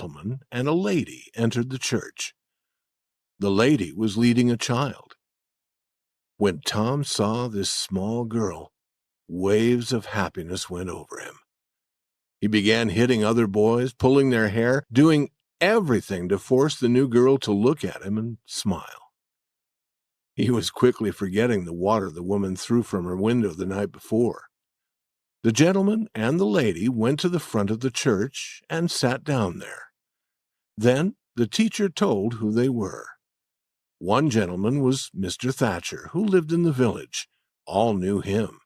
gentleman and a lady entered the church. The lady was leading a child. When Tom saw this small girl, waves of happiness went over him. He began hitting other boys, pulling their hair, doing everything to force the new girl to look at him and smile. He was quickly forgetting the water the woman threw from her window the night before. The gentleman and the lady went to the front of the church and sat down there. Then the teacher told who they were. One gentleman was Mr. Thatcher, who lived in the village. All knew him.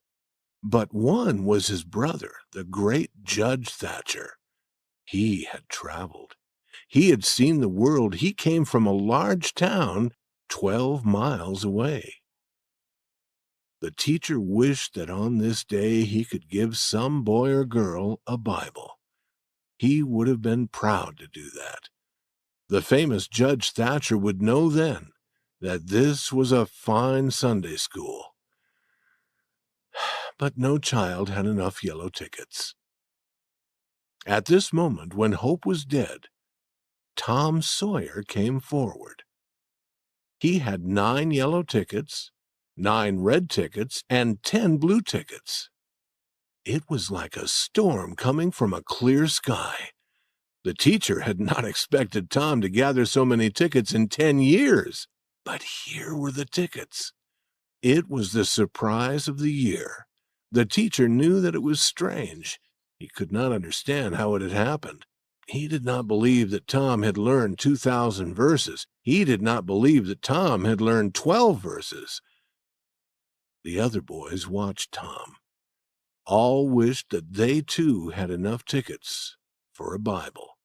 But one was his brother, the great Judge Thatcher. He had traveled. He had seen the world. He came from a large town 12 miles away. The teacher wished that on this day he could give some boy or girl a Bible. He would have been proud to do that. The famous Judge Thatcher would know then that this was a fine Sunday school. But no child had enough yellow tickets. At this moment, when hope was dead, Tom Sawyer came forward. He had 9 yellow tickets, 9 red tickets, and 10 blue tickets. It was like a storm coming from a clear sky. The teacher had not expected Tom to gather so many tickets in 10 years. But here were the tickets. It was the surprise of the year. The teacher knew that it was strange. He could not understand how it had happened. He did not believe that Tom had learned 2,000 verses. He did not believe that Tom had learned 12 verses. The other boys watched Tom. All wished that they too had enough tickets for a Bible.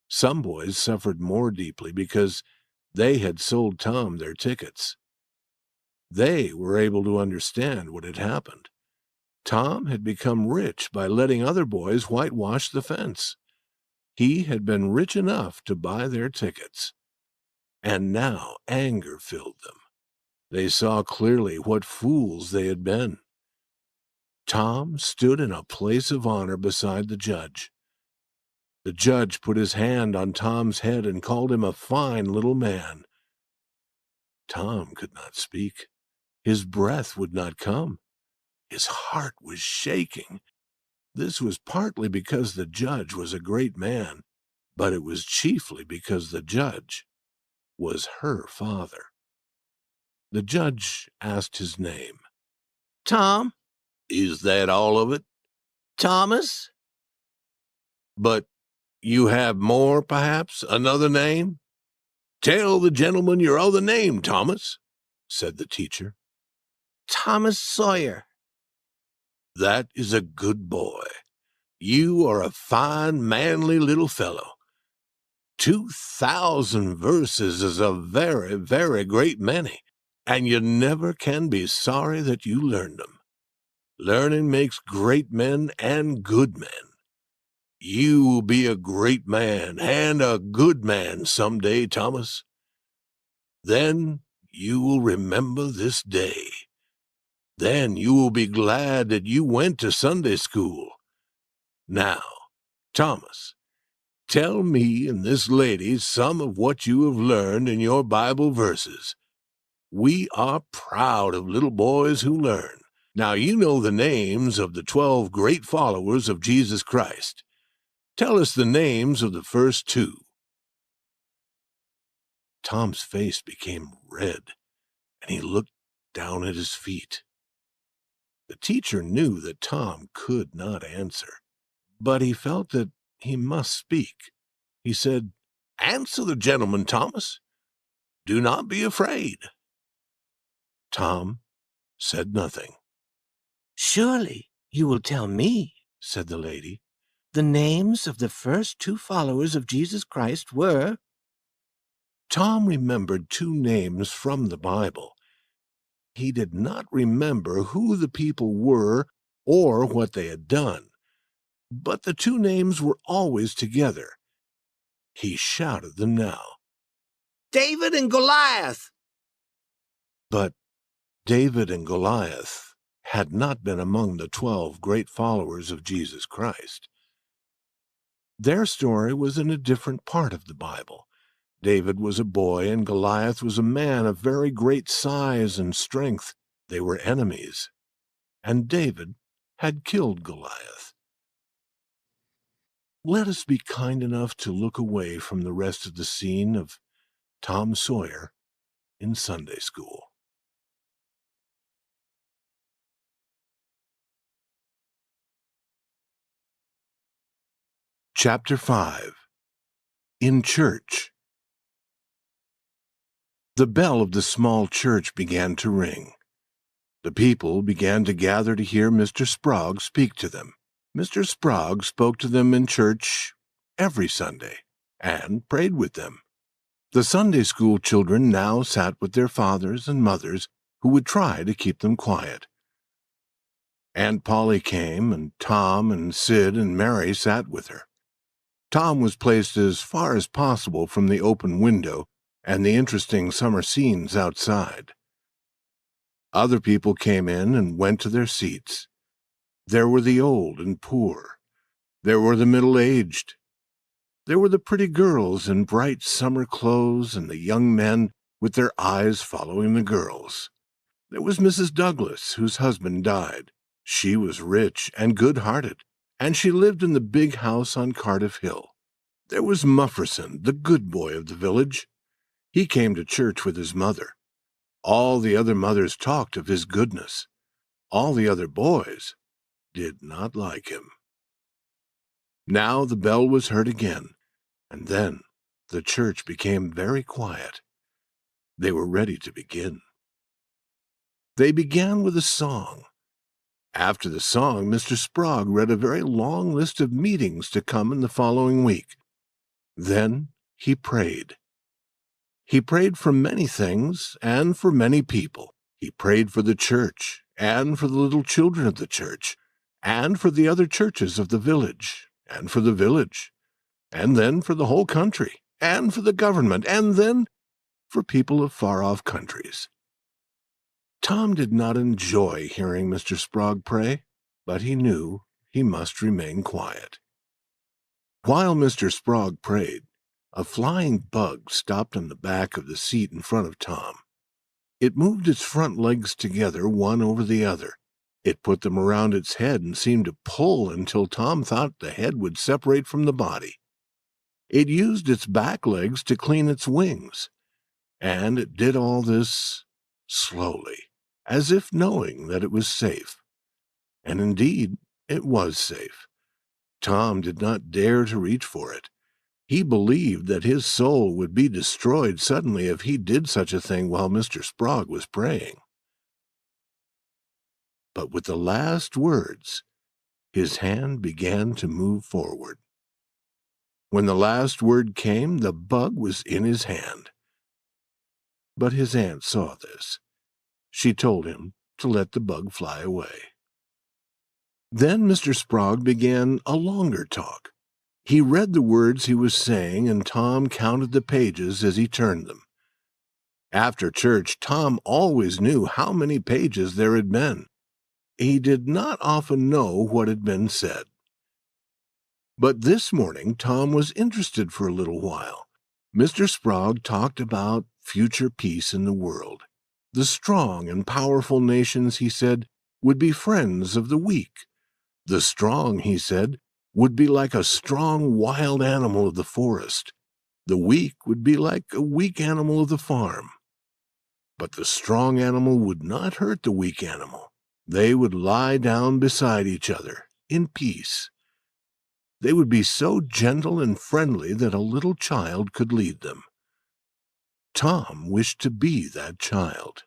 Some boys suffered more deeply because they had sold Tom their tickets. They were able to understand what had happened. Tom had become rich by letting other boys whitewash the fence. He had been rich enough to buy their tickets. And now anger filled them. They saw clearly what fools they had been. Tom stood in a place of honor beside the judge. The judge put his hand on Tom's head and called him a fine little man. Tom could not speak. His breath would not come. His heart was shaking. This was partly because the judge was a great man, but it was chiefly because the judge was her father. The judge asked his name. Tom. Is that all of it? Thomas. But you have more, perhaps, another name? Tell the gentleman your other name, Thomas, said the teacher. Thomas Sawyer. That is a good boy. You are a fine, manly little fellow. 2,000 verses is a very, very great many, and you never can be sorry that you learned them. Learning makes great men and good men. You will be a great man and a good man some day, Thomas. Then you will remember this day. Then you will be glad that you went to Sunday school. Now, Thomas, tell me and this lady some of what you have learned in your Bible verses. We are proud of little boys who learn. Now you know the names of the 12 great followers of Jesus Christ. Tell us the names of the first 2. Tom's face became red, and he looked down at his feet. The teacher knew that Tom could not answer, but he felt that he must speak. He said, "Answer the gentleman, Thomas. Do not be afraid." Tom said nothing. Surely you will tell me, said the lady. The names of the first 2 followers of Jesus Christ were... Tom remembered 2 names from the Bible. He did not remember who the people were or what they had done, but the 2 names were always together. He shouted them now. David and Goliath! But David and Goliath had not been among the 12 great followers of Jesus Christ. Their story was in a different part of the Bible. David was a boy, and Goliath was a man of very great size and strength. They were enemies, and David had killed Goliath. Let us be kind enough to look away from the rest of the scene of Tom Sawyer in Sunday school. Chapter 5. In Church. The bell of the small church began to ring. The people began to gather to hear Mr. Sprague speak to them. Mr. Sprague spoke to them in church every Sunday and prayed with them. The Sunday school children now sat with their fathers and mothers, who would try to keep them quiet. Aunt Polly came, and Tom and Sid and Mary sat with her. Tom was placed as far as possible from the open window and the interesting summer scenes outside. Other people came in and went to their seats. There were the old and poor. There were the middle-aged. There were the pretty girls in bright summer clothes and the young men with their eyes following the girls. There was Mrs. Douglas, whose husband died. She was rich and good-hearted, and she lived in the big house on Cardiff Hill. There was Mufferson, the good boy of the village. He came to church with his mother. All the other mothers talked of his goodness. All the other boys did not like him. Now the bell was heard again, and then the church became very quiet. They were ready to begin. They began with a song. After the song, Mr. Sprague read a very long list of meetings to come in the following week. Then he prayed. He prayed for many things and for many people. He prayed for the church and for the little children of the church and for the other churches of the village and for the village and then for the whole country and for the government and then for people of far-off countries. Tom did not enjoy hearing Mr. Sprague pray, but he knew he must remain quiet. While Mr. Sprague prayed, a flying bug stopped on the back of the seat in front of Tom. It moved its front legs together, one over the other. It put them around its head and seemed to pull until Tom thought the head would separate from the body. It used its back legs to clean its wings, and it did all this slowly, as if knowing that it was safe. And indeed, it was safe. Tom did not dare to reach for it. He believed that his soul would be destroyed suddenly if he did such a thing while Mr. Sprague was praying. But with the last words, his hand began to move forward. When the last word came, the bug was in his hand. But his aunt saw this. She told him to let the bug fly away. Then Mr. Sprague began a longer talk. He read the words he was saying, and Tom counted the pages as he turned them. After church, Tom always knew how many pages there had been. He did not often know what had been said. But this morning Tom was interested for a little while. Mr. Sprague talked about future peace in the world. The strong and powerful nations, he said, would be friends of the weak. The strong, he said, would be like a strong wild animal of the forest. The weak would be like a weak animal of the farm. But the strong animal would not hurt the weak animal. They would lie down beside each other, in peace. They would be so gentle and friendly that a little child could lead them. Tom wished to be that child.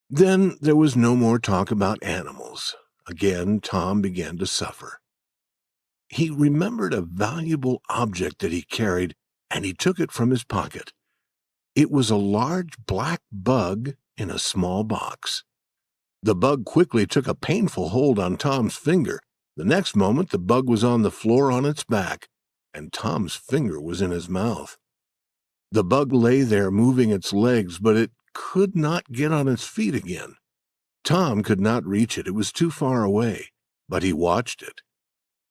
Then there was no more talk about animals. Again, Tom began to suffer. He remembered a valuable object that he carried, and he took it from his pocket. It was a large black bug in a small box. The bug quickly took a painful hold on Tom's finger. The next moment the bug was on the floor on its back, and Tom's finger was in his mouth. The bug lay there moving its legs, but it could not get on its feet again. Tom could not reach it. It was too far away, but he watched it.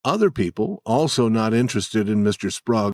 Other people, also not interested in Mr. Sprague,